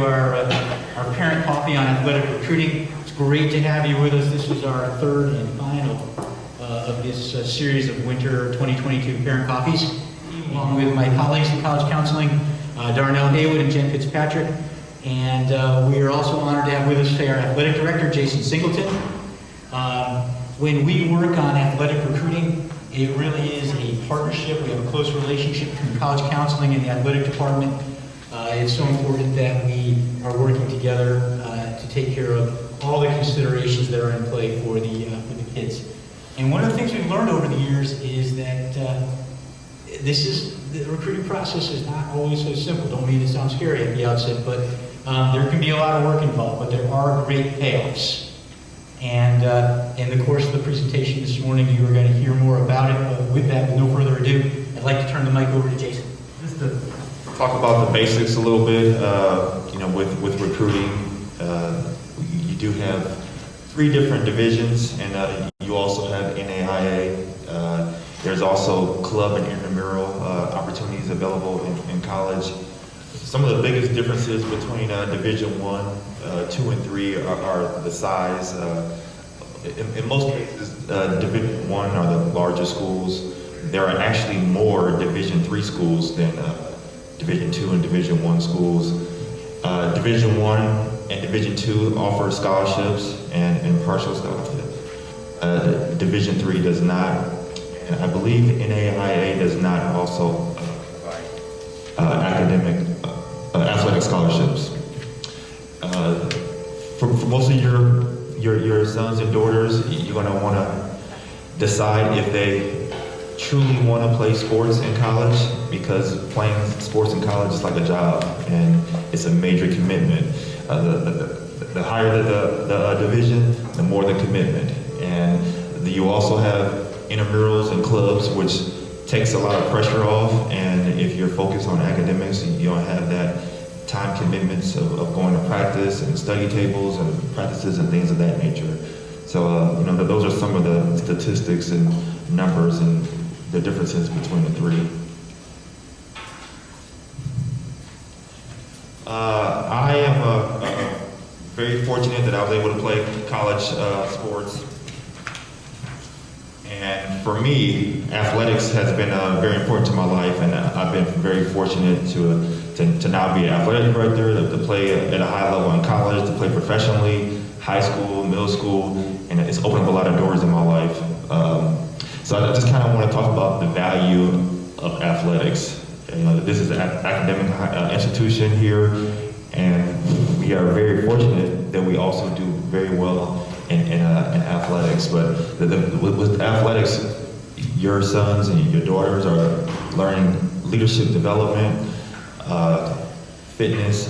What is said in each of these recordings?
to our parent coffee on athletic recruiting. It's great to have you with us. This is our third and final of this series of winter 2022 parent coffees, along with my colleagues in college counseling, Darnell Haywood and Jen Fitzpatrick. And we are also honored to have with us today our athletic director, Jason Singleton. When we work on athletic recruiting, it really is a partnership. We have a close relationship between college counseling and the athletic department. It's so important that we are working together to take care of all the considerations that are in play for the kids. And one of the things we've learned over the years is that the recruiting process is not always so simple. Don't mean to sound scary at the outset, but there can be a lot of work involved, but there are great payoffs. And in the course of the presentation this morning, you are going to hear more about it. But with that, with no further ado, I'd like to turn the mic over to Jason. Just to talk about the basics a little bit, with recruiting, you do have 3 different divisions, and you also have NAIA. There's also club and intramural opportunities available in college. Some of the biggest differences between Division 1, 2, and 3 are the size. In most cases, Division 1 are the larger schools. There are actually more Division 3 schools than Division 2 and Division 1 schools. Division 1 and Division 2 offer scholarships and partial scholarships. Division 3 does not, and I believe NAIA does not also academic athletic scholarships. For most of your sons and daughters, you're going to want to decide if they truly want to play sports in college, because playing sports in college is like a job and it's a major commitment. The higher the division, the more the commitment. And you also have intramurals and clubs, which takes a lot of pressure off, and if you're focused on academics, you don't have that time commitments of going to practice and study tables and practices and things of that nature. So, those are some of the statistics and numbers and the differences between the 3. I am very fortunate that I was able to play college sports. And for me, athletics has been very important to my life, and I've been very fortunate to now be an athletic director, to play at a high level in college, to play professionally, high school, middle school, and it's opened up a lot of doors in my life. So I just kind of want to talk about the value of athletics. This is an academic institution here, and we are very fortunate that we also do very well in athletics. But with athletics, your sons and your daughters are learning leadership development, fitness,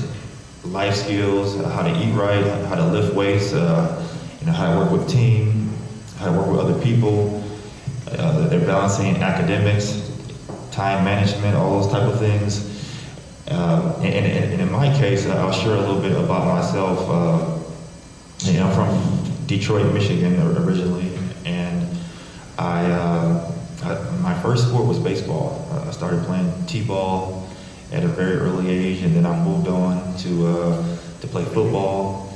life skills, how to eat right, how to lift weights, how to work with team, how to work with other people. They're balancing academics, time management, all those type of things. And in my case, I'll share a little bit about myself. I'm from Detroit, Michigan originally, and my first sport was baseball. I started playing t-ball at a very early age, and then I moved on to play football.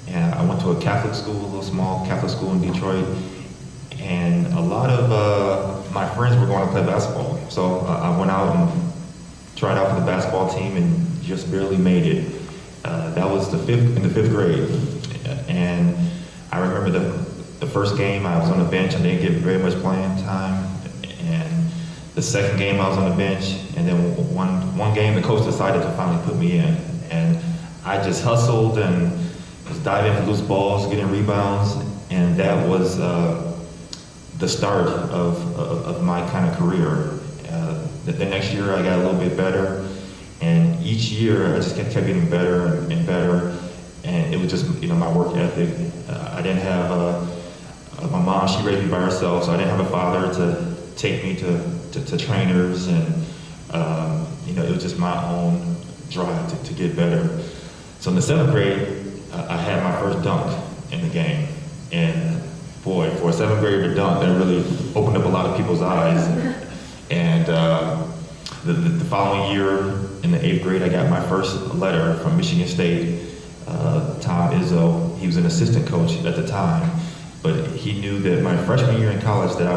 And I went to a Catholic school, a little small Catholic school in Detroit, and a lot of my friends were going to play basketball. So I went out and tried out for the basketball team and just barely made it. That was in the fifth grade. And I remember the first game I was on the bench and didn't get very much playing time. And the second game I was on the bench, and then one game the coach decided to finally put me in. And I just hustled and was diving for loose balls, getting rebounds, and that was the start of my kind of career. The next year I got a little bit better, and each year I just kept getting better and better. And it was just, my work ethic. I didn't have my mom, she raised me by herself, so I didn't have a father to take me to trainers, and it was just my own drive to get better. So in the 7th grade, I had my first dunk in the game. And boy, for a 7th grader to dunk, that really opened up a lot of people's eyes. And the following year, in the 8th grade, I got my first letter from Michigan State. Tom Izzo, he was an assistant coach at the time, but he knew that my freshman year in college that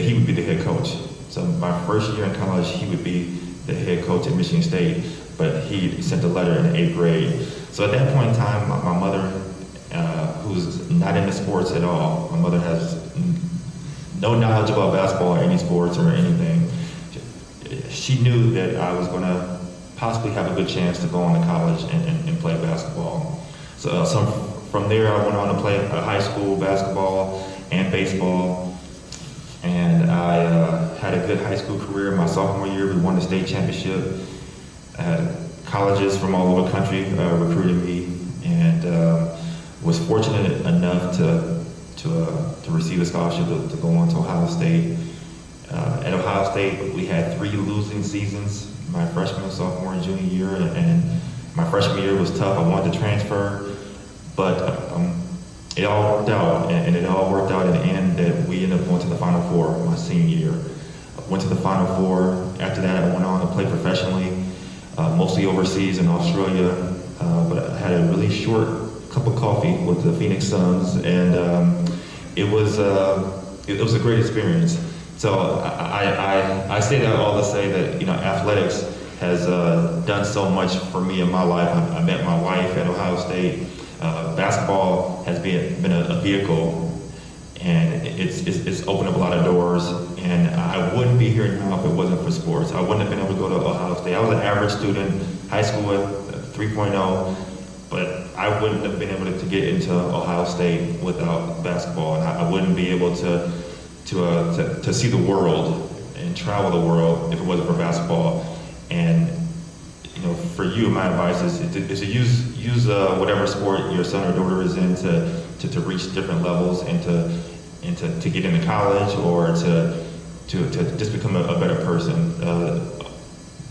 he would be the head coach. So my first year in college, he would be the head coach at Michigan State, but he sent a letter in the 8th grade. So at that point in time, my mother, who's not into sports at all, my mother has no knowledge about basketball or any sports or anything. She knew that I was going to possibly have a good chance to go on to college and play basketball. So from there, I went on to play high school basketball and baseball. And I had a good high school career. My sophomore year, we won the state championship. Colleges from all over the country recruited me, and was fortunate enough to receive a scholarship to go on to Ohio State. At Ohio State, we had 3 losing seasons, my freshman, sophomore, and junior year, and my freshman year was tough. I wanted to transfer, but it all worked out, and it all worked out in the end that we ended up going to the Final Four my senior year. I went to the Final Four. After that, I went on to play professionally, mostly overseas in Australia, but I had a really short cup of coffee with the Phoenix Suns, and it was a great experience. So I say that all to say that, athletics has done so much for me in my life. I met my wife at Ohio State. Basketball has been a vehicle, and it's opened up a lot of doors, and I wouldn't be here now if it wasn't for sports. I wouldn't have been able to go to Ohio State. I was an average student, high school at 3.0, but I wouldn't have been able to get into Ohio State without basketball, and I wouldn't be able to see the world and travel the world if it wasn't for basketball. And for you, my advice is to use whatever sport your son or daughter is in to reach different levels and to get into college or to just become a better person.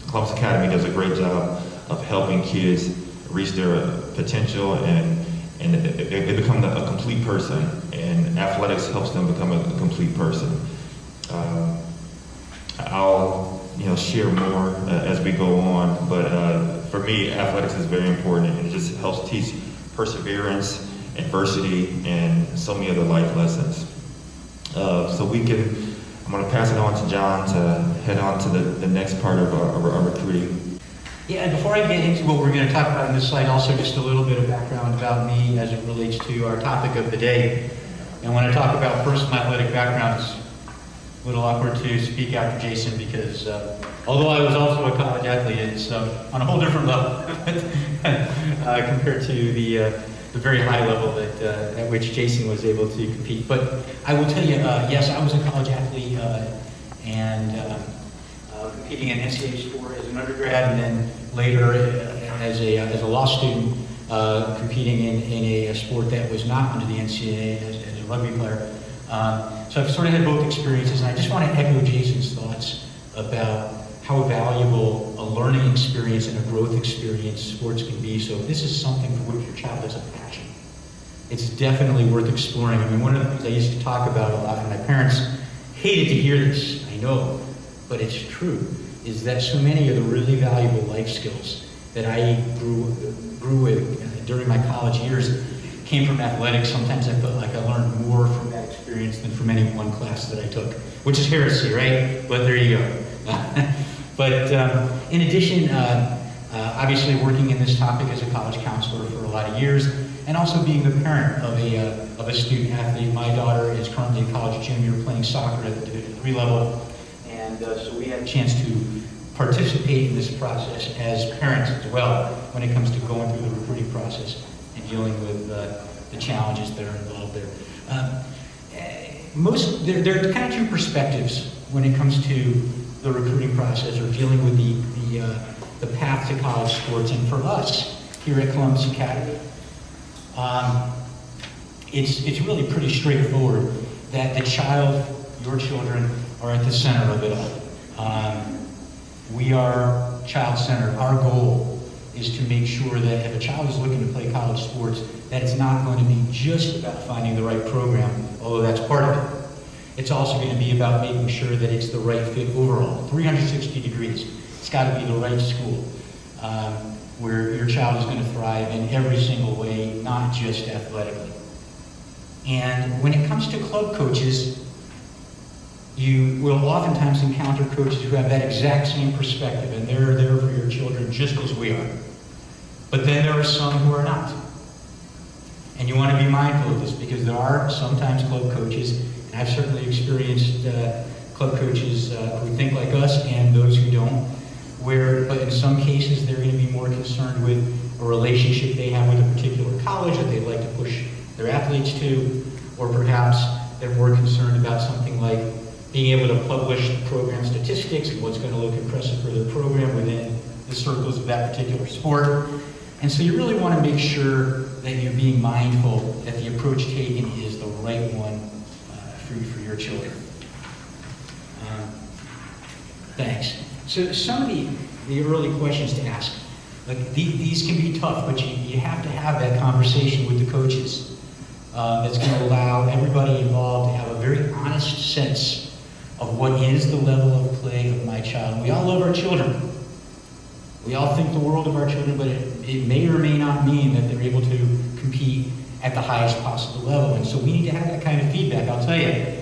Columbus Academy does a great job of helping kids reach their potential and they become a complete person, and athletics helps them become a complete person. I'll share more as we go on, but for me, athletics is very important, and it just helps teach perseverance, adversity, and so many other life lessons. I'm going to pass it on to John to head on to the next part of our recruiting. Yeah, and before I get into what we're going to talk about in this slide, also just a little bit of background about me as it relates to our topic of the day. And when I talk about personal athletic backgrounds, a little awkward to speak after Jason because although I was also a college athlete, it's on a whole different level compared to the very high level at which Jason was able to compete. But I will tell you, yes, I was a college athlete and competing in NCAA sport as an undergrad, and then later as a law student competing in a sport that was not under the NCAA as a rugby player. So I've sort of had both experiences, and I just want to echo Jason's thoughts about how valuable a learning experience and a growth experience sports can be. So if this is something for which your child has a passion, it's definitely worth exploring. I mean, one of the things I used to talk about a lot, and my parents hated to hear this, I know, but it's true, is that so many of the really valuable life skills that I grew with during my college years came from athletics. Sometimes I felt like I learned more from that experience than from any one class that I took, which is heresy, right? But there you go. But in addition, obviously working in this topic as a college counselor for a lot of years, and also being the parent of a student athlete. My daughter is currently a college junior playing soccer at the Division III level, and so we had a chance to participate in this process as parents as well when it comes to going through the recruiting process and dealing with the challenges that are involved there. There are kind of two perspectives when it comes to the recruiting process or dealing with the path to college sports. And for us here at Columbus Academy, it's really pretty straightforward that the child, your children, are at the center of it all. We are child-centered. Our goal is to make sure that if a child is looking to play college sports, that it's not going to be just about finding the right program, although that's part of it. It's also going to be about making sure that it's the right fit overall, 360 degrees. It's got to be the right school where your child is going to thrive in every single way, not just athletically. And when it comes to club coaches, you will oftentimes encounter coaches who have that exact same perspective, and they're there for your children just as we are. But then there are some who are not. And you want to be mindful of this, because there are sometimes club coaches, and I've certainly experienced club coaches who think like us and those who don't, but in some cases they're going to be more concerned with a relationship they have with a particular college that they'd like to push their athletes to, or perhaps they're more concerned about something like being able to publish the program statistics and what's going to look impressive for their program within the circles of that particular sport. And so you really want to make sure that you're being mindful that the approach taken is the right one for your children. Thanks. So some of the early questions to ask, like these can be tough, but you have to have that conversation with the coaches. That's going to allow everybody involved to have a very honest sense of what is the level of play of my child. And we all love our children. We all think the world of our children, but it may or may not mean that they're able to compete at the highest possible level. And so we need to have that kind of feedback. I'll tell you,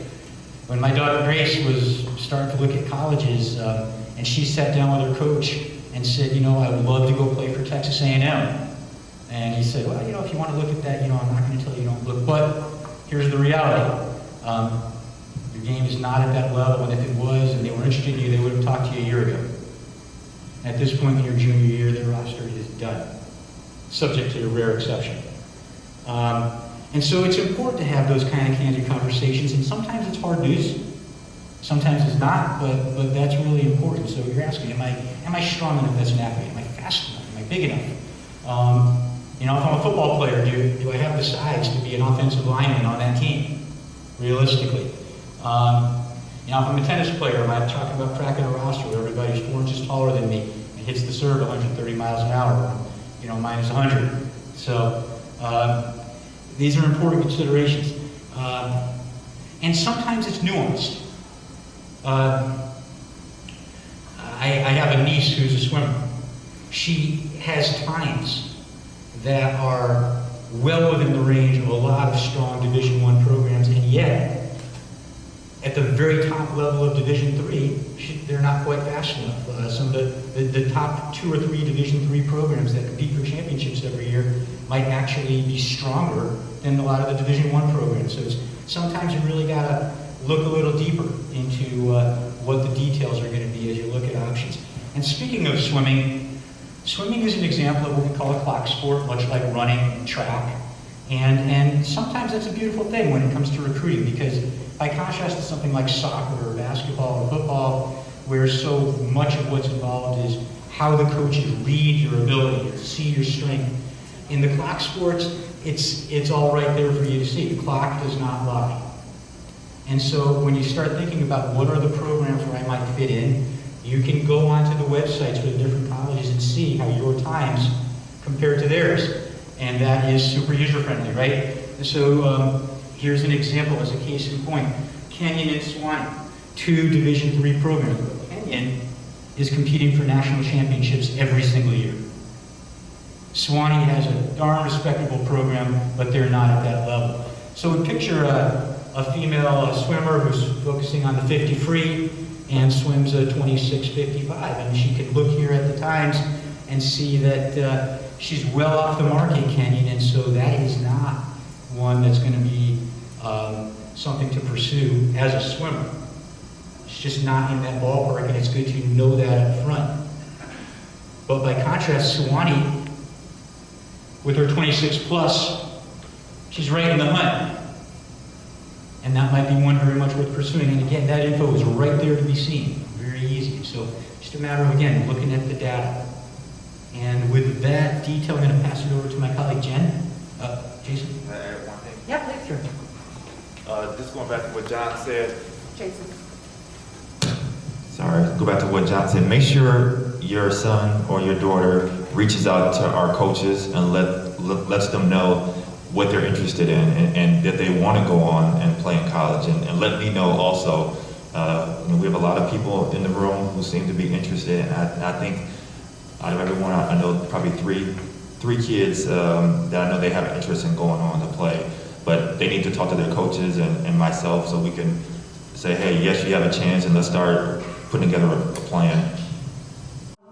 when my daughter Grace was starting to look at colleges, and she sat down with her coach and said, I would love to go play for Texas A&M. And he said, well, if you want to look at that, I'm not going to tell you don't look. But here's the reality. Your game is not at that level, and if it was, and they were interested in you, they would have talked to you a year ago. At this point in your junior year, their roster is done, subject to a rare exception. And so it's important to have those kind of candid conversations, and sometimes it's hard news. Sometimes it's not, but that's really important. So you're asking, am I strong enough as an athlete? Am I fast enough? Am I big enough? If I'm a football player, do I have the size to be an offensive lineman on that team, realistically? If I'm a tennis player, am I talking about cracking a roster where everybody's 4 inches taller than me and hits the serve 130 miles an hour, minus 100? So these are important considerations. And sometimes it's nuanced. I have a niece who's a swimmer. She has times that are well within the range of a lot of strong Division I programs, and yet, at the very top level of Division III, they're not quite fast enough. Some of the top 2 or 3 Division III programs that compete for championships every year might actually be stronger than a lot of the Division I programs. So sometimes you really got to look a little deeper into what the details are going to be as you look at options. And speaking of swimming is an example of what we call a clock sport, much like running and track. And sometimes that's a beautiful thing when it comes to recruiting, because by contrast to something like soccer or basketball or football, where so much of what's involved is how the coaches read your ability, see your strength. In the clock sports, it's all right there for you to see. The clock does not lie. And so when you start thinking about what are the programs where I might fit in, you can go onto the websites for the different colleges and see how your times compare to theirs. And that is super user-friendly, right? And so here's an example as a case in point. Kenyon and Swanee, 2 Division III programs. Kenyon is competing for national championships every single year. Swanee has a darn respectable program, but they're not at that level. So we picture a female swimmer who's focusing on the 50 free and swims a 26:55, and she can look here at the times and see that she's well off the mark in Kenyon, and so that is not one that's going to be something to pursue as a swimmer. It's just not in that ballpark, and it's good to know that up front. But by contrast, Swanee, with her 26 plus, she's right in the hunt. And that might be one very much worth pursuing. And again, that info is right there to be seen. Very easy. So just a matter of, again, looking at the data. And with that detail, I'm going to pass it over to my colleague, Jen. Jason? Can I add one thing? Yeah, please. Sure. Just going back to what John said. Jason. Sorry, go back to what John said. Make sure your son or your daughter reaches out to our coaches and lets them know what they're interested in and that they want to go on and play in college. And let me know also, we have a lot of people in the room who seem to be interested. And I think out of everyone, I know probably three kids that I know they have an interest in going on to play. But they need to talk to their coaches and myself so we can say, hey, yes, you have a chance, and let's start putting together a plan.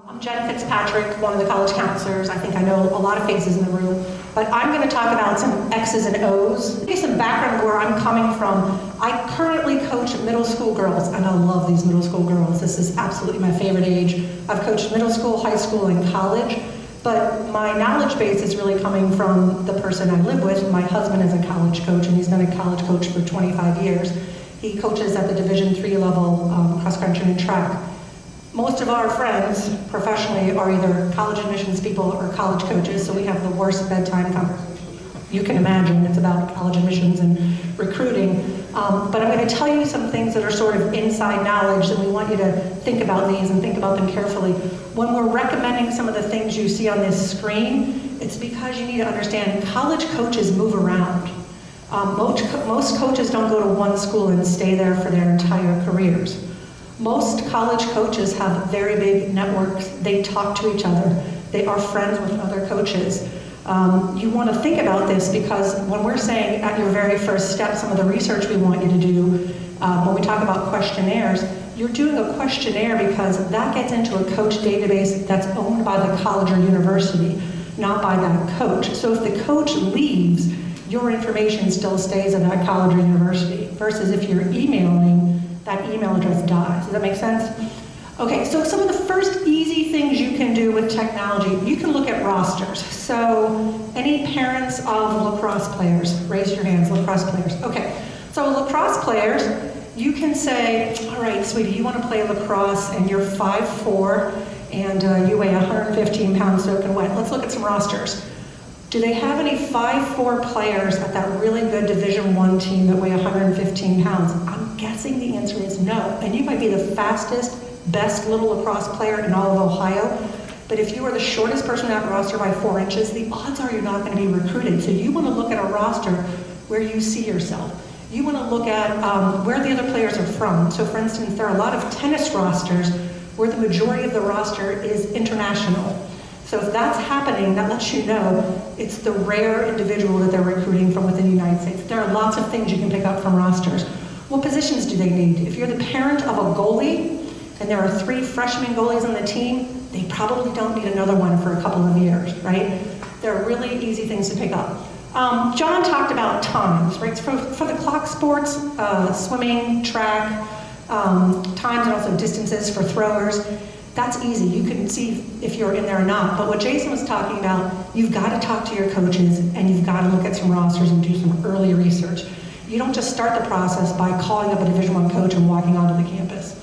I'm Jen Fitzpatrick, one of the college counselors. I think I know a lot of faces in the room, but I'm going to talk about some X's and O's. Give you some background of where I'm coming from. I currently coach middle school girls, and I love these middle school girls. This is absolutely my favorite age. I've coached middle school, high school, and college, but my knowledge base is really coming from the person I live with. My husband is a college coach, and he's been a college coach for 25 years. He coaches at the Division III level, cross country and track. Most of our friends professionally are either college admissions people or college coaches, so we have the worst bedtime conversation you can imagine. It's about college admissions and recruiting. But I'm going to tell you some things that are sort of inside knowledge, and we want you to think about these and think about them carefully. When we're recommending some of the things you see on this screen, it's because you need to understand college coaches move around. Most coaches don't go to one school and stay there for their entire careers. Most college coaches have very big networks. They talk to each other. They are friends with other coaches. You want to think about this because when we're saying at your very first step, some of the research we want you to do, when we talk about questionnaires, you're doing a questionnaire because that gets into a coach database that's owned by the college or university, not by that coach. So if the coach leaves, your information still stays at that college or university, versus if you're emailing, that email address dies. Does that make sense? Okay, so some of the first easy things you can do with technology, you can look at rosters. So any parents of lacrosse players, raise your hands, lacrosse players. Okay, so lacrosse players, you can say, all right, sweetie, you want to play lacrosse and you're 5'4", and you weigh 115 pounds soaking wet. Let's look at some rosters. Do they have any 5'4" players at that really good Division I team that weigh 115 pounds? I'm guessing the answer is no. And you might be the fastest, best little lacrosse player in all of Ohio, but if you are the shortest person on that roster by 4 inches, the odds are you're not going to be recruited. So you want to look at a roster where you see yourself. You want to look at where the other players are from. So for instance, there are a lot of tennis rosters where the majority of the roster is international. So if that's happening, that lets you know it's the rare individual that they're recruiting from within the United States. There are lots of things you can pick up from rosters. What positions do they need? If you're the parent of a goalie, and there are 3 freshman goalies on the team, they probably don't need another one for a couple of years, right? They're really easy things to pick up. John talked about times, right? For the clock sports, swimming, track, times and also distances for throwers. That's easy. You can see if you're in there or not. But what Jason was talking about, you've got to talk to your coaches and you've got to look at some rosters and do some early research. You don't just start the process by calling up a Division I coach and walking onto the campus.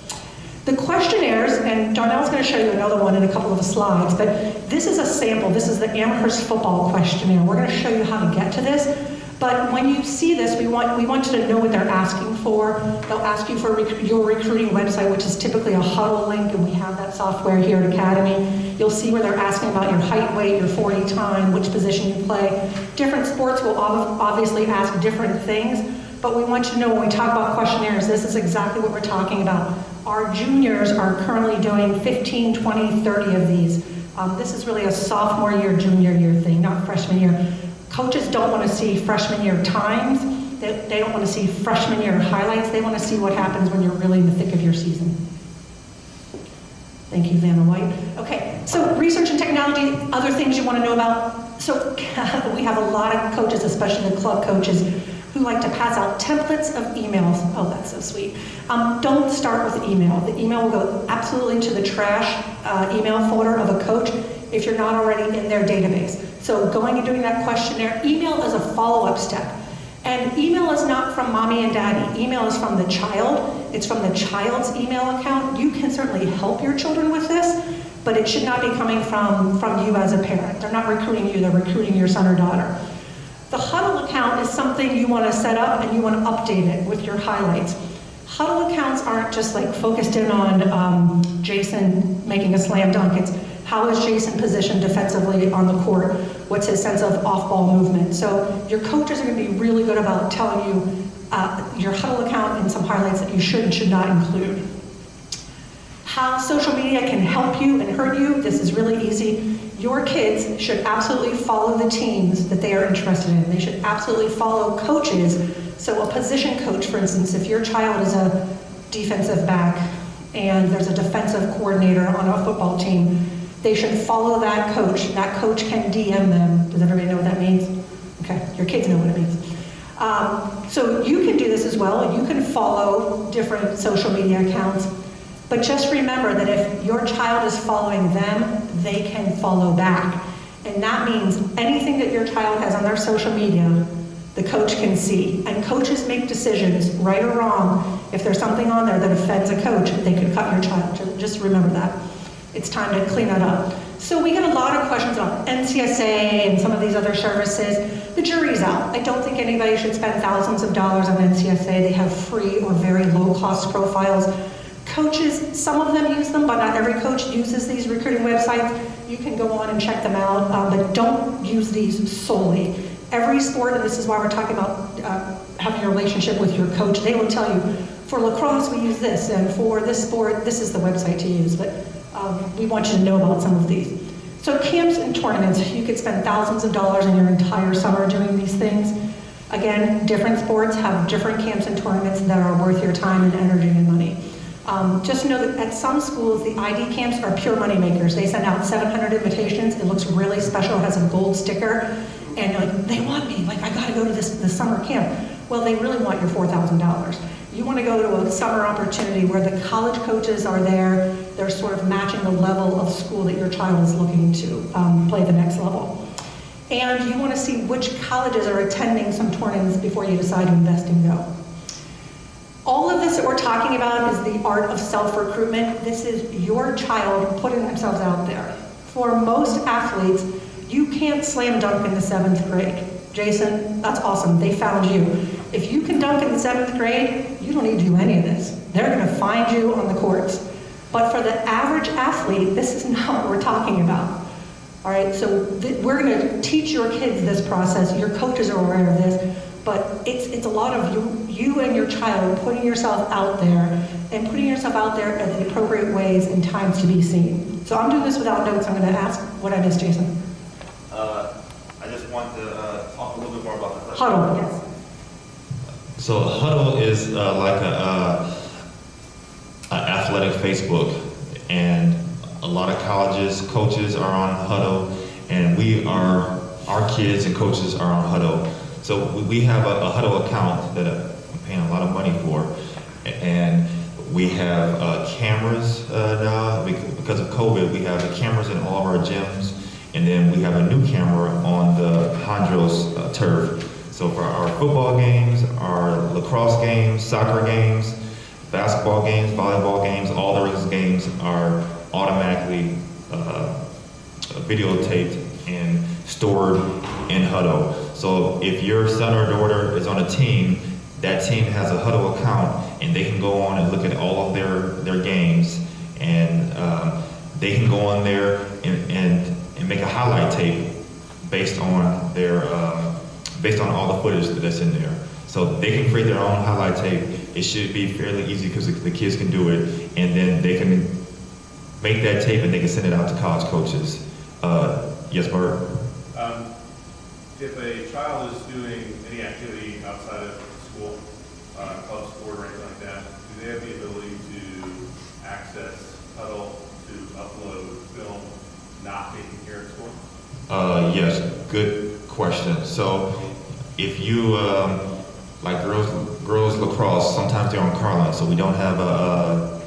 The questionnaires, and Darnell's going to show you another one in a couple of slides, but this is a sample. This is the Amherst football questionnaire. We're going to show you how to get to this. But when you see this, we want you to know what they're asking for. They'll ask you for your recruiting website, which is typically a huddle link, and we have that software here at Academy. You'll see where they're asking about your height, weight, your 40 time, which position you play. Different sports will obviously ask different things, but we want you to know when we talk about questionnaires, this is exactly what we're talking about. Our juniors are currently doing 15, 20, 30 of these. This is really a sophomore year, junior year thing, not freshman year. Coaches don't want to see freshman year times. They don't want to see freshman year highlights. They want to see what happens when you're really in the thick of your season. Thank you, Vanna White. Okay, so research and technology, other things you want to know about. So we have a lot of coaches, especially the club coaches, who like to pass out templates of emails. Oh, that's so sweet. Don't start with email. The email will go absolutely to the trash email folder of a coach if you're not already in their database. So going and doing that questionnaire, email is a follow-up step. And email is not from mommy and daddy. Email is from the child. It's from the child's email account. You can certainly help your children with this, but it should not be coming from you as a parent. They're not recruiting you, they're recruiting your son or daughter. The Huddle account is something you want to set up and you want to update it with your highlights. Huddle accounts aren't just like focused in on Jason making a slam dunk. It's How is Jason positioned defensively on the court? What's his sense of off-ball movement? So your coaches are going to be really good about telling you your huddle account and some highlights that you should and should not include. How social media can help you and hurt you, this is really easy. Your kids should absolutely follow the teams that they are interested in. They should absolutely follow coaches. So a position coach, for instance, if your child is a defensive back and there's a defensive coordinator on a football team, they should follow that coach. That coach can DM them. Does everybody know what that means? Okay, your kids know what it means. So you can do this as well. You can follow different social media accounts. But just remember that if your child is following them, they can follow back. And that means anything that your child has on their social media, the coach can see. And coaches make decisions, right or wrong. If there's something on there that offends a coach, they could cut your child. Just remember that. It's time to clean that up. So we get a lot of questions on NCSA and some of these other services. The jury's out. I don't think anybody should spend thousands of dollars on NCSA. They have free or very low-cost profiles. Coaches, some of them use them, but not every coach uses these recruiting websites. You can go on and check them out, but don't use these solely. Every sport, and this is why we're talking about having a relationship with your coach, they will tell you, for lacrosse we use this, and for this sport, this is the website to use, but we want you to know about some of these. So camps and tournaments, you could spend thousands of dollars in your entire summer doing these things. Again, different sports have different camps and tournaments that are worth your time and energy and money. Just know that at some schools, the ID camps are pure money makers. They send out 700 invitations. It looks really special. It has a gold sticker. And you're like, they want me. Like, I got to go to this summer camp. Well, they really want your $4,000. You want to go to a summer opportunity where the college coaches are there. They're sort of matching the level of school that your child is looking to play the next level. And you want to see which colleges are attending some tournaments before you decide to invest and go. All of this that we're talking about is the art of self-recruitment. This is your child putting themselves out there. For most athletes, you can't slam dunk in the 7th grade. Jason, that's awesome. They found you. If you can dunk in the 7th grade, you don't need to do any of this. They're going to find you on the courts. But for the average athlete, this is not what we're talking about. All right, so we're going to teach your kids this process. Your coaches are aware of this. But it's a lot of you and your child putting yourself out there and putting yourself out there at the appropriate ways and times to be seen. So I'm doing this without notes. I'm going to ask what I missed, Jason. I just want to talk a little bit more about the Huddle, yes. So Huddle is like a athletic Facebook, and a lot of colleges, coaches are on Huddle, and our kids and coaches are on Huddle. So we have a Huddle account that I'm paying a lot of money for, and we have cameras now. Because of COVID, we have the cameras in all of our gyms, and then we have a new camera on the Hondros turf. So for our football games, our lacrosse games, soccer games, basketball games, volleyball games, all those games are automatically videotaped and stored in Huddle. So if your son or daughter is on a team, that team has a Huddle account, and they can go on and look at all of their games, and they can go on there and make a highlight tape based on all the footage that's in there. So they can create their own highlight tape. It should be fairly easy because the kids can do it, and then they can make that tape and they can send it out to college coaches. Yes, Bert? If a child is doing any activity outside of school, club sport or anything like that, do they have the ability to access Huddle to upload film not taken care of at school? Yes, good question. So if you, like girls lacrosse, sometimes they're on Carlin, so we don't have a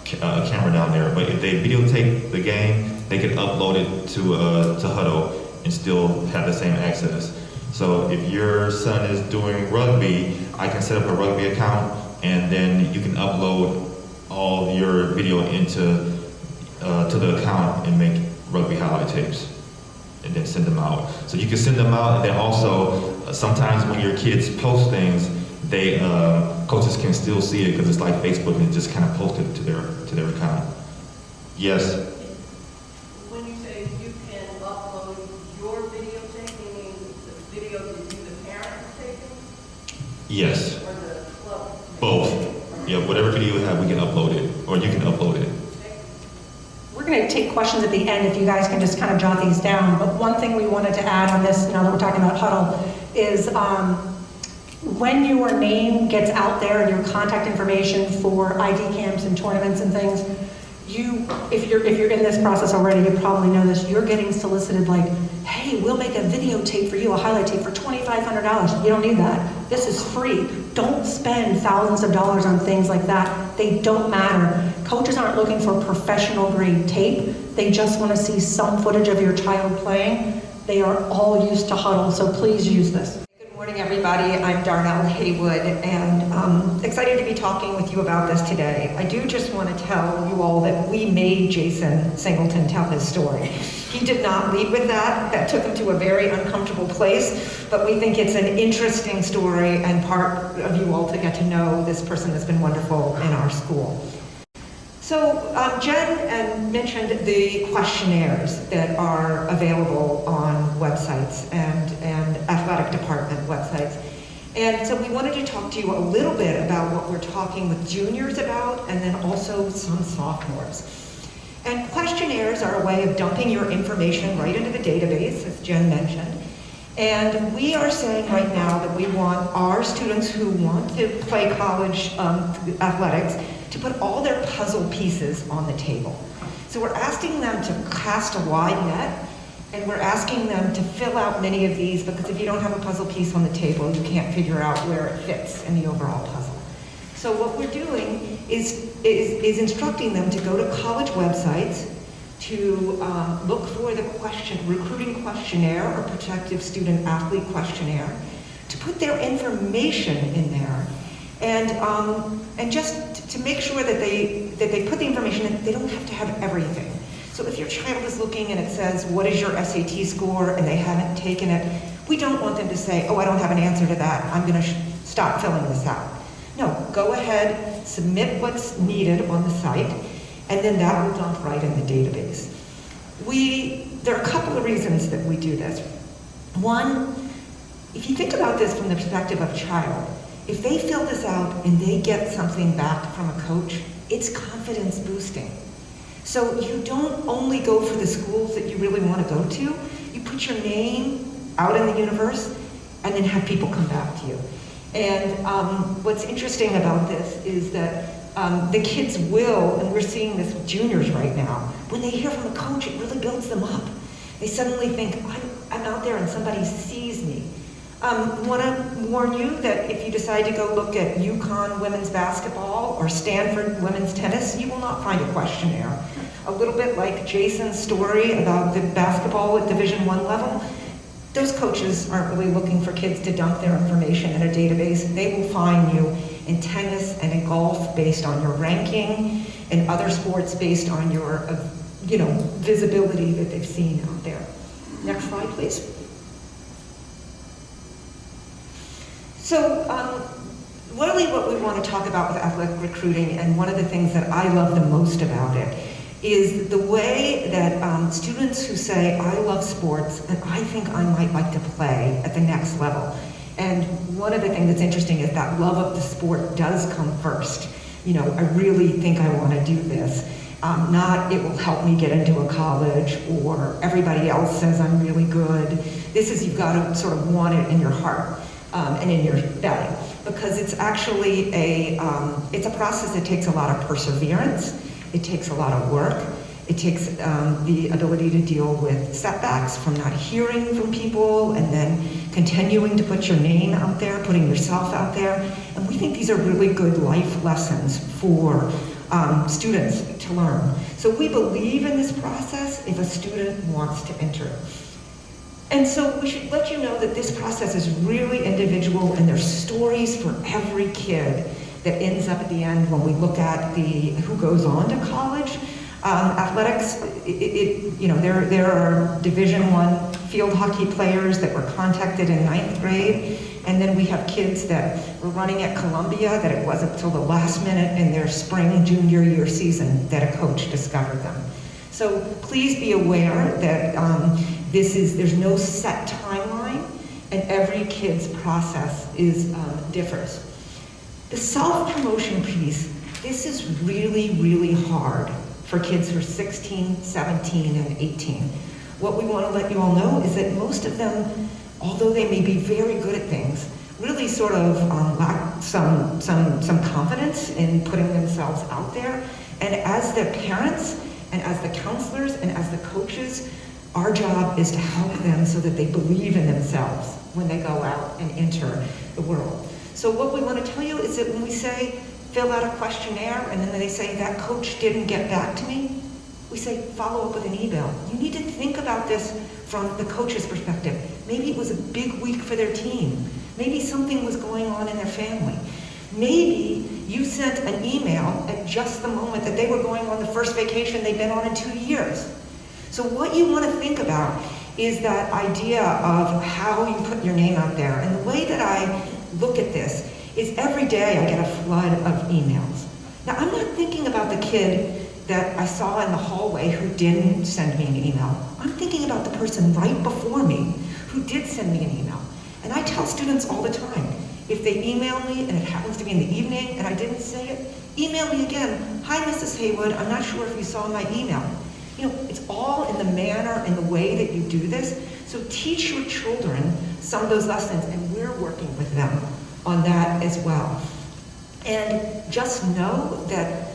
camera down there. But if they videotape the game, they can upload it to Huddle and still have the same access. So if your son is doing rugby, I can set up a rugby account, and then you can upload all your video into to the account and make rugby highlight tapes, and then send them out. So you can send them out, and then also sometimes when your kids post things, they coaches can still see it because it's like Facebook, and just kind of post it to their account. Yes. When you Yes. Both. Yeah, whatever video we have, we can upload it, or you can upload it. We're going to take questions at the end if you guys can just kind of jot these down. But one thing we wanted to add on this, now that we're talking about Huddle, is when your name gets out there and your contact information for ID camps and tournaments and things, if you're in this process already, you probably know this, you're getting solicited like, hey, we'll make a videotape for you, a highlight tape for $2,500. You don't need that. This is free. Don't spend thousands of dollars on things like that. They don't matter. Coaches aren't looking for professional grade tape. They just want to see some footage of your child playing. They are all used to Huddle, so please use this. Good morning, everybody. I'm Darnell Haywood, and I'm excited to be talking with you about this today. I do just want to tell you all that we made Jason Singleton tell his story. He did not lead with that. That took him to a very uncomfortable place, but we think it's an interesting story and part of you all to get to know this person that's been wonderful in our school. So Jen mentioned the questionnaires that are available on websites and athletic department websites. And so we wanted to talk to you a little bit about what we're talking with juniors about, and then also some sophomores. And questionnaires are a way of dumping your information right into the database, as Jen mentioned. And we are saying right now that we want our students who want to play college athletics to put all their puzzle pieces on the table. So we're asking them to cast a wide net, and we're asking them to fill out many of these, because if you don't have a puzzle piece on the table, you can't figure out where it fits in the overall puzzle. So what we're doing is instructing them to go to college websites to look for the recruiting questionnaire or prospective student athlete questionnaire, to put their information in there, and just to make sure that they put the information in. They don't have to have everything. So if your child is looking and it says, what is your SAT score, and they haven't taken it, we don't want them to say, oh, I don't have an answer to that, I'm going to stop filling this out. No, go ahead, submit what's needed on the site, and then that will dump right in the database. There are a couple of reasons that we do this. One, if you think about this from the perspective of a child, if they fill this out and they get something back from a coach, it's confidence boosting. So you don't only go for the schools that you really want to go to, you put your name out in the universe and then have people come back to you. And what's interesting about this is that the kids will, and we're seeing this with juniors right now, when they hear from a coach, it really builds them up. They suddenly think, I'm out there and somebody sees me. Want to warn you that if you decide to go look at UConn women's basketball or Stanford women's tennis, you will not find a questionnaire. A little bit like Jason's story about the basketball at Division I level, those coaches aren't really looking for kids to dump their information in a database. They will find you in tennis and in golf based on your ranking, and other sports based on your visibility that they've seen out there. Next slide, please. So really what we want to talk about with athletic recruiting, and one of the things that I love the most about it, is the way that students who say, I love sports and I think I might like to play at the next level. And one of the things that's interesting is that love of the sport does come first. I really think I want to do this. Not it will help me get into a college, or everybody else says I'm really good. This is, you've got to sort of want it in your heart and in your belly, because it's actually it's a process that takes a lot of perseverance. It takes a lot of work. It takes the ability to deal with setbacks from not hearing from people, and then continuing to put your name out there, putting yourself out there. And we think these are really good life lessons for students to learn. So we believe in this process if a student wants to enter. And so we should let you know that this process is really individual, and there's stories for every kid that ends up at the end when we look at who goes on to college. Athletics, there are Division I field hockey players that were contacted in 9th grade, and then we have kids that were running at Columbia that it wasn't until the last minute in their spring junior year season that a coach discovered them. So please be aware that there's no set timeline. and every kid's process differs. The self-promotion piece, this is really, really hard for kids who are 16, 17, and 18. What we want to let you all know is that most of them, although they may be very good at things, really sort of lack some confidence in putting themselves out there. And as the parents, and as the counselors, and as the coaches, our job is to help them so that they believe in themselves when they go out and enter the world. So what we want to tell you is that when we say, fill out a questionnaire, and then they say, that coach didn't get back to me, we say, follow up with an email. You need to think about this from the coach's perspective. Maybe it was a big week for their team. Maybe something was going on in their family. Maybe you sent an email at just the moment that they were going on the first vacation they've been on in 2 years. So what you want to think about is that idea of how you put your name out there. And the way that I look at this is every day I get a flood of emails. Now, I'm not thinking about the kid that I saw in the hallway who didn't send me an email. I'm thinking about the person right before me who did send me an email. And I tell students all the time, if they email me and it happens to be in the evening and I didn't say it, email me again. Hi, Mrs. Haywood, I'm not sure if you saw my email. You know, it's all in the manner and the way that you do this. So teach your children some of those lessons, and we're working with them on that as well. And just know that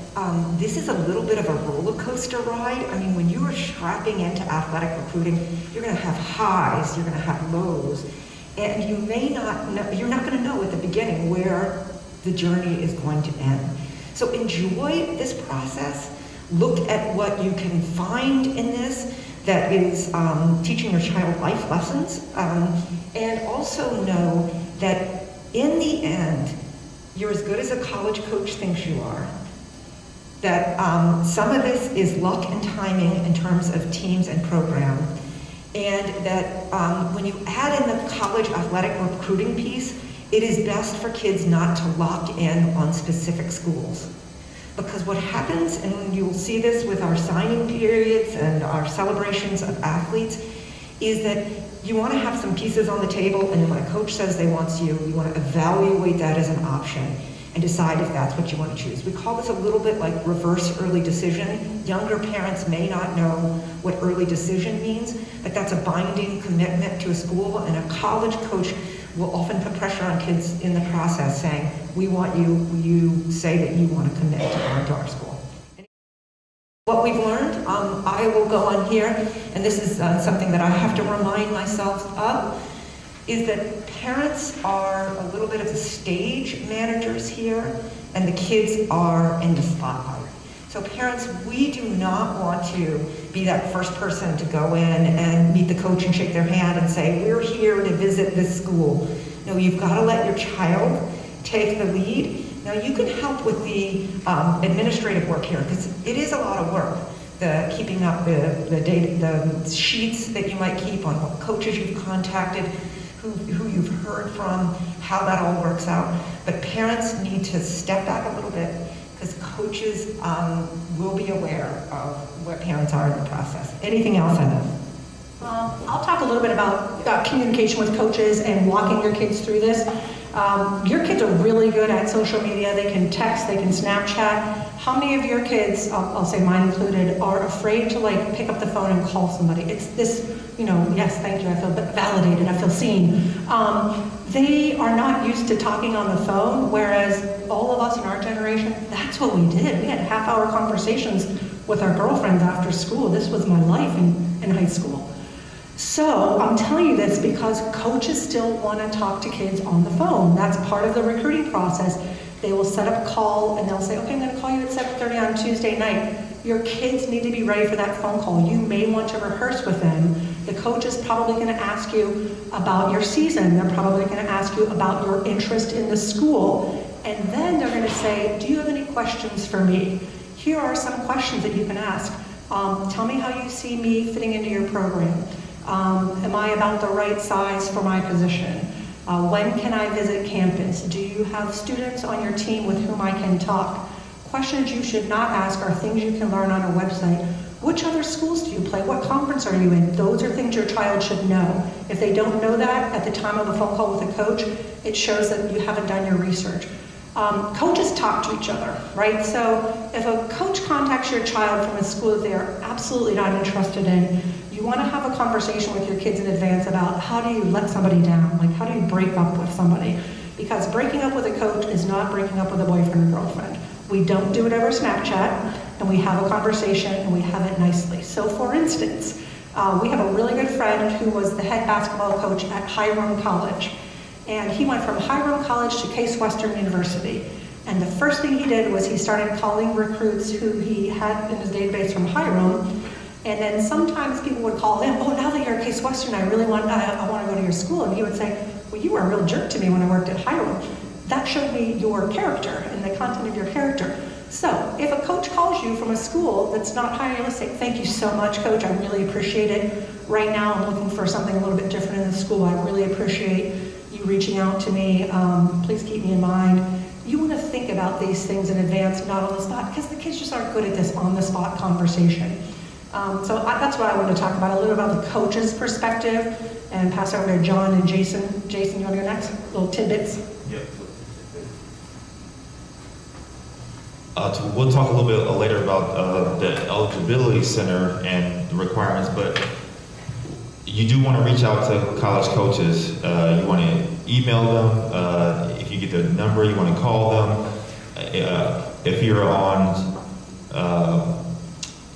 this is a little bit of a roller coaster ride. I mean, when you are strapping into athletic recruiting, you're going to have highs, you're going to have lows, and you may not know, you're not going to know at the beginning where the journey is going to end. So enjoy this process. Look at what you can find in this that is teaching your child life lessons, and also know that in the end, you're as good as a college coach thinks you are. That some of this is luck and timing in terms of teams and programs, and that when you add in the college athletic recruiting piece, it is best for kids not to lock in on specific schools. Because what happens, and you'll see this with our signing periods and our celebrations of athletes, is that you want to have some pieces on the table, and then when a coach says they want you want to evaluate that as an option and decide if that's what you want to choose. We call this a little bit like reverse early decision. Younger parents may not know what early decision means, but that's a binding commitment to a school, and a college coach will often put pressure on kids in the process saying, we want you say that you want to commit to going to our school. What we've learned, I will go on here, and this is something that I have to remind myself of, is that parents are a little bit of the stage managers here, and the kids are in the spotlight. So parents, we do not want to be that first person to go in and meet the coach and shake their hand and say, we're here to visit this school. No, you've got to let your child take the lead. Now you can help with the administrative work here, because it is a lot of work. The keeping up the data, the sheets that you might keep on what coaches you've contacted, who you've heard from, how that all works out. But parents need to step back a little bit, because coaches will be aware of where parents are in the process. Anything else on that? I'll talk a little bit about communication with coaches and walking your kids through this. Your kids are really good at social media. They can text, they can Snapchat. How many of your kids, I'll say mine included, are afraid to like pick up the phone and call somebody? It's this, yes, thank you, I feel validated, I feel seen. They are not used to talking on the phone, whereas all of us in our generation, that's what we did. We had half-hour conversations with our girlfriends after school. This was my life in high school. So I'm telling you this because coaches still want to talk to kids on the phone. That's part of the recruiting process. They will set up a call and they'll say, okay, I'm going to call you at 7:30 on Tuesday night. Your kids need to be ready for that phone call. You may want to rehearse with them. The coach is probably going to ask you about your season. They're probably going to ask you about your interest in the school. And then they're going to say, do you have any questions for me? Here are some questions that you can ask. Tell me how you see me fitting into your program. Am I about the right size for my position? When can I visit campus? Do you have students on your team with whom I can talk? Questions you should not ask are things you can learn on a website. Which other schools do you play? What conference are you in? Those are things your child should know. If they don't know that at the time of a phone call with a coach, it shows that you haven't done your research. Coaches talk to each other, right? So if a coach contacts your child from a school that they are absolutely not interested in, you want to have a conversation with your kids in advance about how do you let somebody down? Like, how do you break up with somebody? Because breaking up with a coach is not breaking up with a boyfriend or girlfriend. We don't do it over Snapchat, and we have a conversation, and we have it nicely. So for instance, we have a really good friend who was the head basketball coach at Hiram College. And he went from Hiram College to Case Western University. And the first thing he did was he started calling recruits who he had in his database from Hiram. And then sometimes people would call him, oh, now that you're at Case Western, I want to go to your school. And he would say, well, you were a real jerk to me when I worked at Hiram. That showed me your character and the content of your character. So if a coach calls you from a school that's not hiring, let's say, thank you so much, coach, I really appreciate it. Right now I'm looking for something a little bit different in the school. I really appreciate you reaching out to me. Please keep me in mind. You want to think about these things in advance, not on the spot, because the kids just aren't good at this on-the-spot conversation. That's what I wanted to talk about, a little about the coach's perspective, and pass over to John and Jason. Jason, you want to go next? Little tidbits. Yep. We'll talk a little bit later about the eligibility center and the requirements, but you do want to reach out to college coaches. You want to email them. If you get their number, you want to call them. If you're on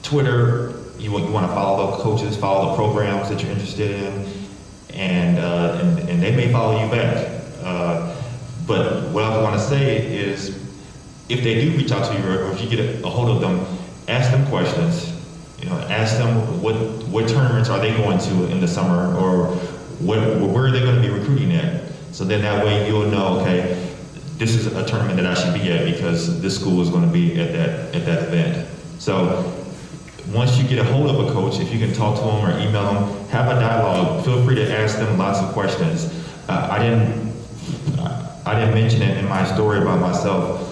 Twitter, you want to follow the coaches, follow the programs that you're interested in, and they may follow you back. But what I want to say is, if they do reach out to you, or if you get a hold of them, ask them questions. Ask them what tournaments are they going to in the summer, or where are they going to be recruiting at. So then that way you'll know, okay, this is a tournament that I should be at because this school is going to be at that event. So once you get a hold of a coach, if you can talk to them or email them, have a dialogue. Feel free to ask them lots of questions. I didn't mention it in my story about myself.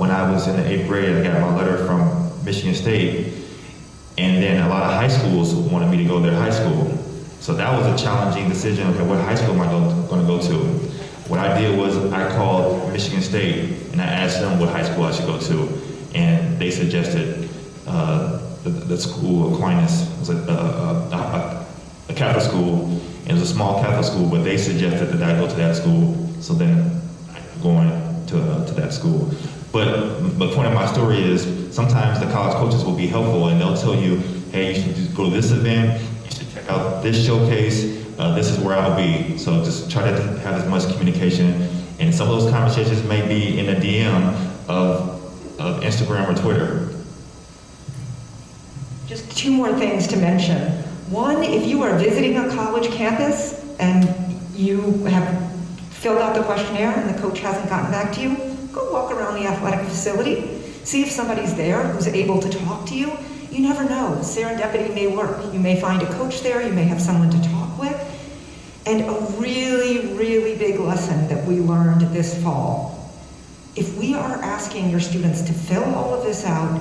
When I was in the 8th grade, I got my letter from Michigan State, and then a lot of high schools wanted me to go to their high school. So that was a challenging decision. Okay, what high school am I going to go to? What I did was I called Michigan State and I asked them what high school I should go to, and they suggested the school Aquinas. It was a Catholic school. It was a small Catholic school, but they suggested that I go to that school. So then I'm going to that school. But the point of my story is sometimes the college coaches will be helpful and they'll tell you, hey, you should go to this event, you should check out this showcase, this is where I'll be. So just try to have as much communication. And some of those conversations may be in a DM of Instagram or Twitter. Just two more things to mention. One, if you are visiting a college campus and you have filled out the questionnaire and the coach hasn't gotten back to you, go walk around the athletic facility. See if somebody's there who's able to talk to you. You never know. Serendipity may work. You may find a coach there. You may have someone to talk with. And a really, really big lesson that we learned this fall. If we are asking your students to fill all of this out,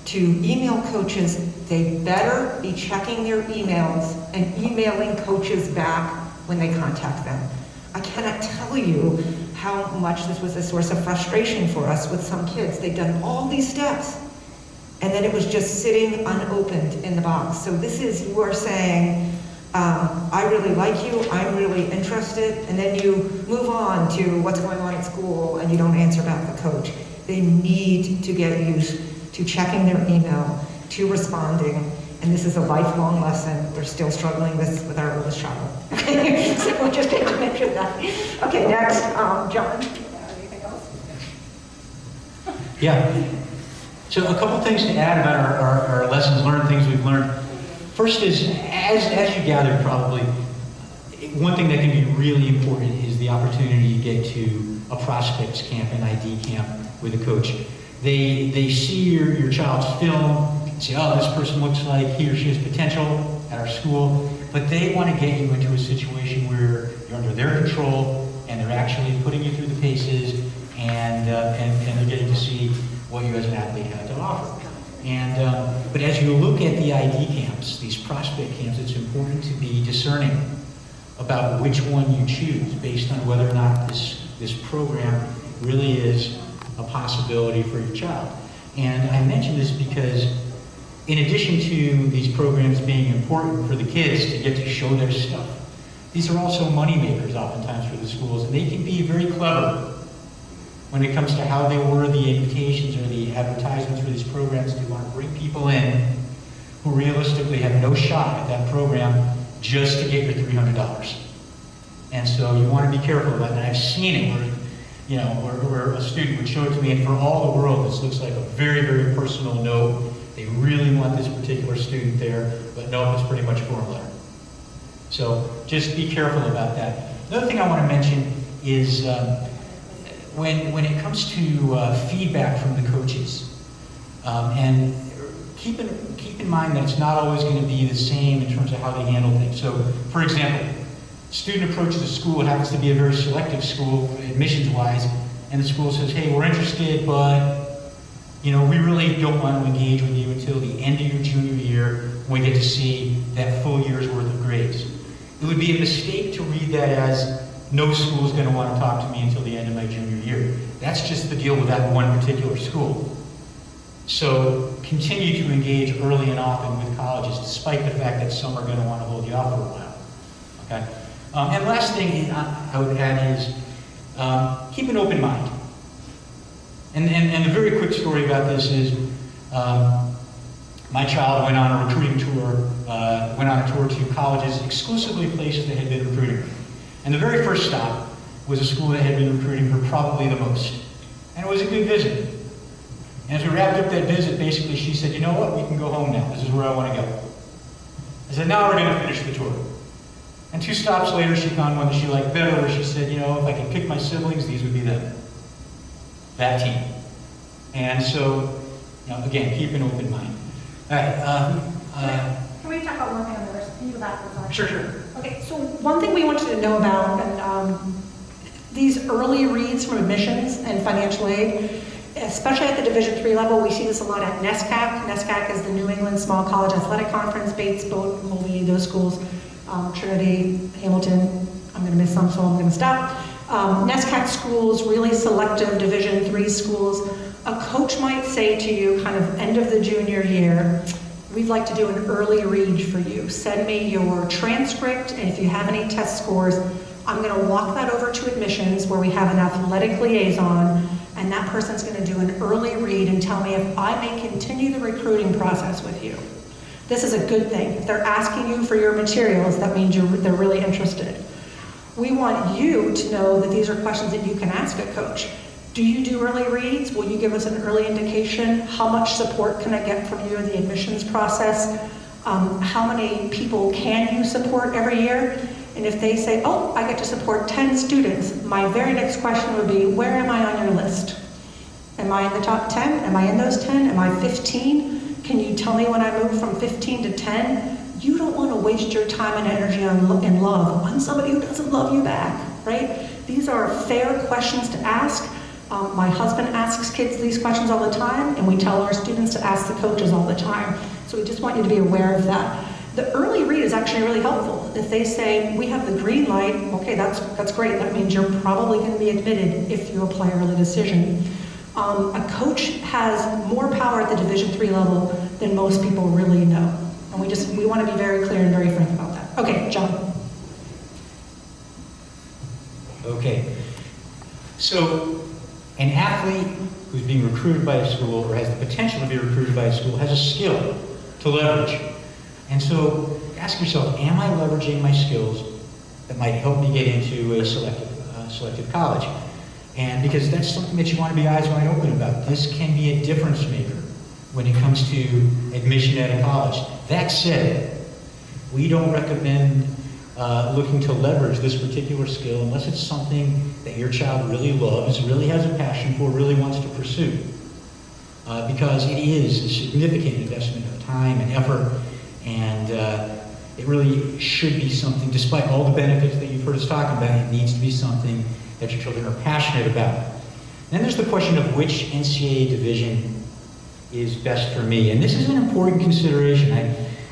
to email coaches, they better be checking their emails and emailing coaches back when they contact them. I cannot tell you how much this was a source of frustration for us with some kids. They'd done all these steps, and then it was just sitting unopened in the box. So this is, you are saying, I really like you, I'm really interested, and then you move on to what's going on at school and you don't answer back the coach. They need to get used to checking their email, to responding, and this is a lifelong lesson. We're still struggling with our oldest child. So just had to mention that. Okay, next, John. Anything else? Yeah. So a couple things to add about our lessons learned, things we've learned. First is, as you gathered probably, one thing that can be really important is the opportunity to get to a prospects camp, an ID camp with a coach. They see your child's film, say, oh, this person looks like he or she has potential at our school, but they want to get you into a situation where you're under their control and they're actually putting you through the paces and they're getting to see what you as an athlete have to offer. But as you look at the ID camps, these prospect camps, it's important to be discerning about which one you choose based on whether or not this program really is a possibility for your child. And I mention this because in addition to these programs being important for the kids to get to show their stuff, these are also money makers oftentimes for the schools, and they can be very clever when it comes to how they word the invitations or the advertisements for these programs. They want to bring people in who realistically have no shot at that program just to get your $300. And so you want to be careful about that. And I've seen it where, you know, where a student would show it to me, and for all the world, this looks like a very, very personal note. They really want this particular student there, but no, it's pretty much a form letter. So just be careful about that. Another thing I want to mention is when it comes to feedback from the coaches, and keep in mind that it's not always going to be the same in terms of how they handle things. So, for example, student approaches the school. It happens to be a very selective school, admissions-wise, and the school says, "Hey, we're interested, but you know, we really don't want to engage with you until the end of your junior year when we get to see that full year's worth of grades." It would be a mistake to read that as no school is going to want to talk to me until the end of my junior year. That's just the deal with that one particular school. So continue to engage early and often with colleges, despite the fact that some are going to want to hold you off for a while. Okay. And last thing I would add is keep an open mind. And a very quick story about this is my child went on a recruiting tour, went on a tour to colleges, exclusively places that had been recruiting her. And the very first stop was a school that had been recruiting her probably the most. And it was a good visit. And as we wrapped up that visit, basically she said, "You know what, we can go home now. This is where I want to go." I said, "Now we're going to finish the tour." And 2 stops later, she found one that she liked better, where she said, "You know, if I could pick my siblings, these would be them." That team. And so, you know, again, keep an open mind. All right. Can we talk about one thing on the rest? Can you go backwards? Sure. Okay, so one thing we wanted to know about, and these early reads from admissions and financial aid, especially at the Division III level, we see this a lot at NESCAC. NESCAC is the New England Small College Athletic Conference, Bates, Bowdoin, Colby, those schools, Trinity, Hamilton. I'm going to miss some, so I'm going to stop. NESCAC schools, really selective Division III schools. A coach might say to you, kind of end of the junior year, "We'd like to do an early read for you. Send me your transcript, and if you have any test scores, I'm going to walk that over to admissions where we have an athletic liaison, and that person's going to do an early read and tell me if I may continue the recruiting process with you." This is a good thing. If they're asking you for your materials, that means they're really interested. We want you to know that these are questions that you can ask a coach. Do you do early reads? Will you give us an early indication? How much support can I get from you in the admissions process? How many people can you support every year? And if they say, "Oh, I get to support 10 students, my very next question would be, where am I on your list? Am I in the top 10? Am I in those 10? Am I 15? Can you tell me when I move from 15 to 10? You don't want to waste your time and energy and love on somebody who doesn't love you back, right? These are fair questions to ask. My husband asks kids these questions all the time, and we tell our students to ask the coaches all the time. So we just want you to be aware of that. The early read is actually really helpful. If they say, "We have the green light," okay, that's great. That means you're probably going to be admitted if you apply early decision. A coach has more power at the Division III level than most people really know. And we want to be very clear and very frank about that. Okay, John. Okay. So, an athlete who's being recruited by a school or has the potential to be recruited by a school has a skill to leverage. And so ask yourself, am I leveraging my skills that might help me get into a selective college? And because that's something that you want to be eyes wide open about. This can be a difference maker when it comes to admission at a college. That said, we don't recommend looking to leverage this particular skill unless it's something that your child really loves, really has a passion for, really wants to pursue. Because it is a significant investment of time and effort, and it really should be something, despite all the benefits that you've heard us talking about, it needs to be something that your children are passionate about. Then there's the question of which NCAA division is best for me. And this is an important consideration.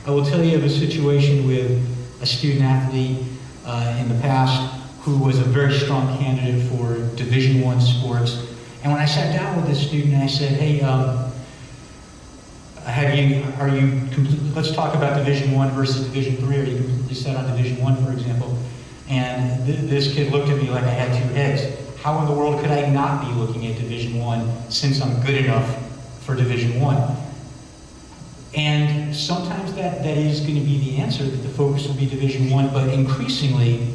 I will tell you of a situation with a student athlete in the past who was a very strong candidate for Division I sports. And when I sat down with this student, I said, hey, let's talk about Division I versus Division III. Are you completely set on Division I, for example? And this kid looked at me like I had two heads. How in the world could I not be looking at Division I since I'm good enough for Division I? And sometimes that is going to be the answer, that the focus will be Division I, but increasingly,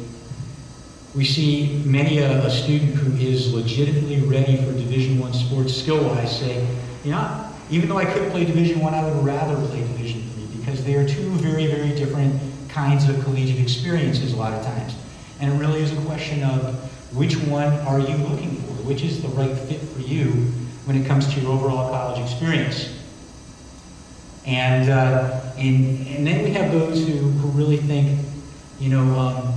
we see many a student who is legitimately ready for Division I sports skill-wise say, you know, even though I could play Division I would rather play Division III, because they are two very, very different kinds of collegiate experiences a lot of times. And it really is a question of which one are you looking for? Which is the right fit for you when it comes to your overall college experience? And then we have those who really think, you know,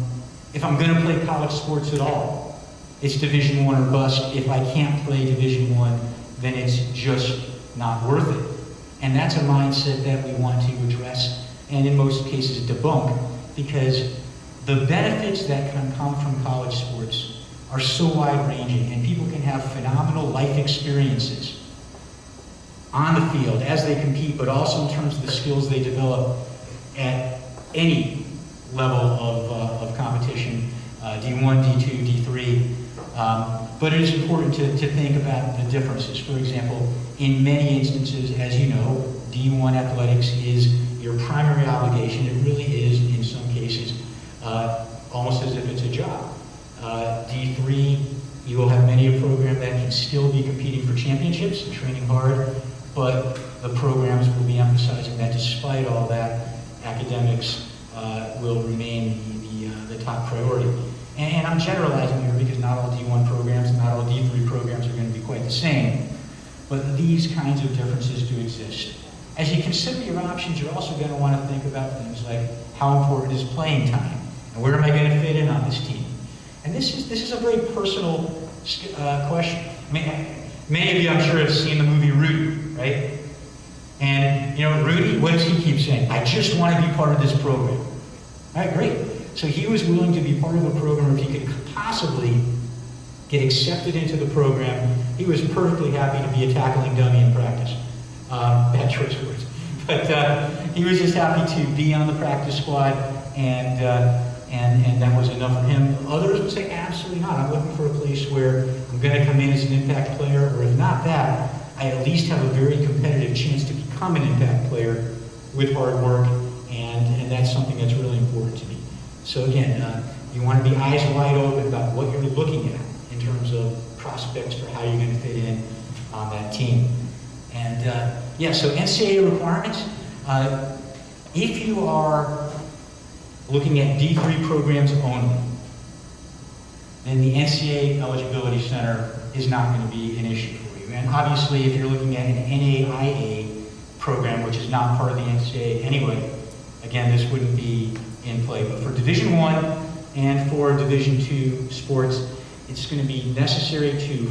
if I'm going to play college sports at all, it's Division I or bust. If I can't play Division I, then it's just not worth it. And that's a mindset that we want to address and in most cases debunk, because the benefits that can come from college sports are so wide-ranging, and people can have phenomenal life experiences on the field as they compete, but also in terms of the skills they develop at any level of competition, D1, D2, D3. But it is important to think about the differences. For example, in many instances, as you know, D1 athletics is your primary obligation. It really is, in some cases, almost as if it's a job. D3, you will have many a program that can still be competing for championships and training hard, but the programs will be emphasizing that despite all that, academics will remain the top priority. And I'm generalizing here because not all D1 programs, not all D3 programs are going to be quite the same, but these kinds of differences do exist. As you consider your options, you're also going to want to think about things like how important is playing time, and where am I going to fit in on this team? And this is a very personal question. I mean, many of you, I'm sure, have seen the movie Rudy, right? And, you know, Rudy, what does he keep saying? I just want to be part of this program. All right, great. So he was willing to be part of a program if he could possibly get accepted into the program. He was perfectly happy to be a tackling dummy in practice. Bad choice of words. But he was just happy to be on the practice squad, and that was enough for him. Others would say, absolutely not. I'm looking for a place where I'm going to come in as an impact player, or if not that, I at least have a very competitive chance to become an impact player with hard work, and that's something that's really important to me. So again, you want to be eyes wide open about what you're looking at in terms of prospects for how you're going to fit in on that team. And yeah, so NCAA requirements. If you are looking at D3 programs only, then the NCAA Eligibility Center is not going to be an issue for you. And obviously, if you're looking at an NAIA program, which is not part of the NCAA anyway, again, this wouldn't be in play. But for Division I and for Division II sports, it's going to be necessary to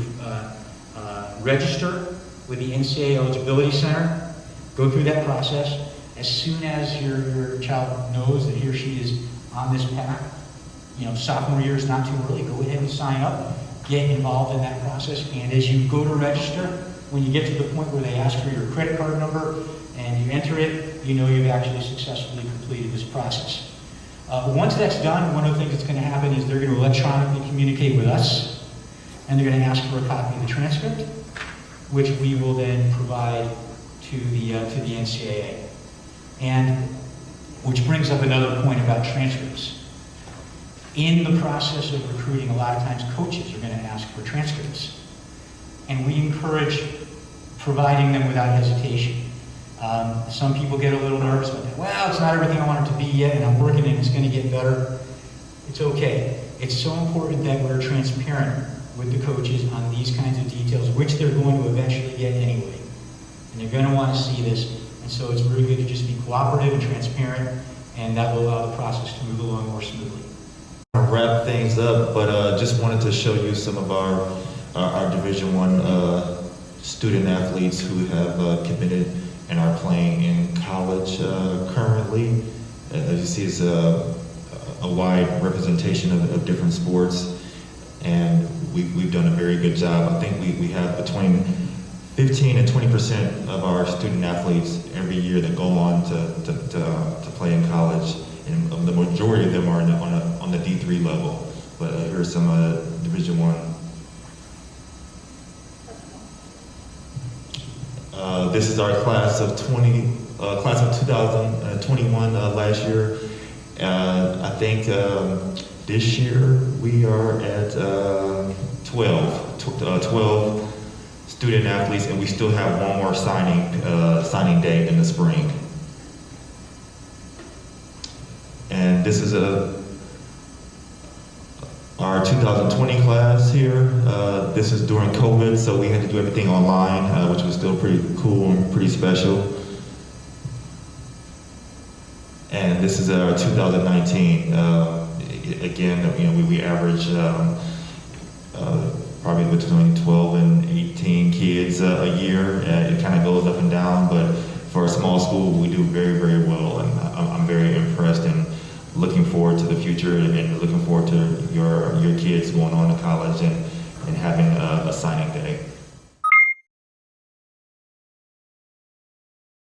register with the NCAA Eligibility Center, go through that process. As soon as your child knows that he or she is on this path, you know, sophomore year is not too early, go ahead and sign up, get involved in that process, and as you go to register, when you get to the point where they ask for your credit card number and you enter it, you know you've actually successfully completed this process. Once that's done, one of the things that's going to happen is they're going to electronically communicate with us, and they're going to ask for a copy of the transcript, which we will then provide to the NCAA. And which brings up another point about transcripts. In the process of recruiting, a lot of times coaches are going to ask for transcripts. And we encourage providing them without hesitation. Some people get a little nervous about that. Well, it's not everything I want it to be yet, and I'm working and it's going to get better. It's okay. It's so important that we're transparent with the coaches on these kinds of details, which they're going to eventually get anyway. And they're going to want to see this. And so it's very good to just be cooperative and transparent, and that will allow the process to move along more smoothly. To wrap things up, but just wanted to show you some of our Division I student athletes who have committed and are playing in college currently. As you see, it's a wide representation of different sports, and we've done a very good job. I think we have between 15 and 20% of our student athletes every year that go on to play in college, and the majority of them are on the D3 level. But here's some Division I. This is our class of 2021 last year. I think this year we are at 12 student athletes, and we still have one more signing day in the spring. And this is our 2020 class here. This is during COVID, so we had to do everything online, which was still pretty cool and pretty special. And this is our 2019. Again, we average probably between 12 and 18 kids a year. It kind of goes up and down, but for a small school, we do very, very well, and I'm very impressed and looking forward to the future, and looking forward to your kids going on to college and having a signing day.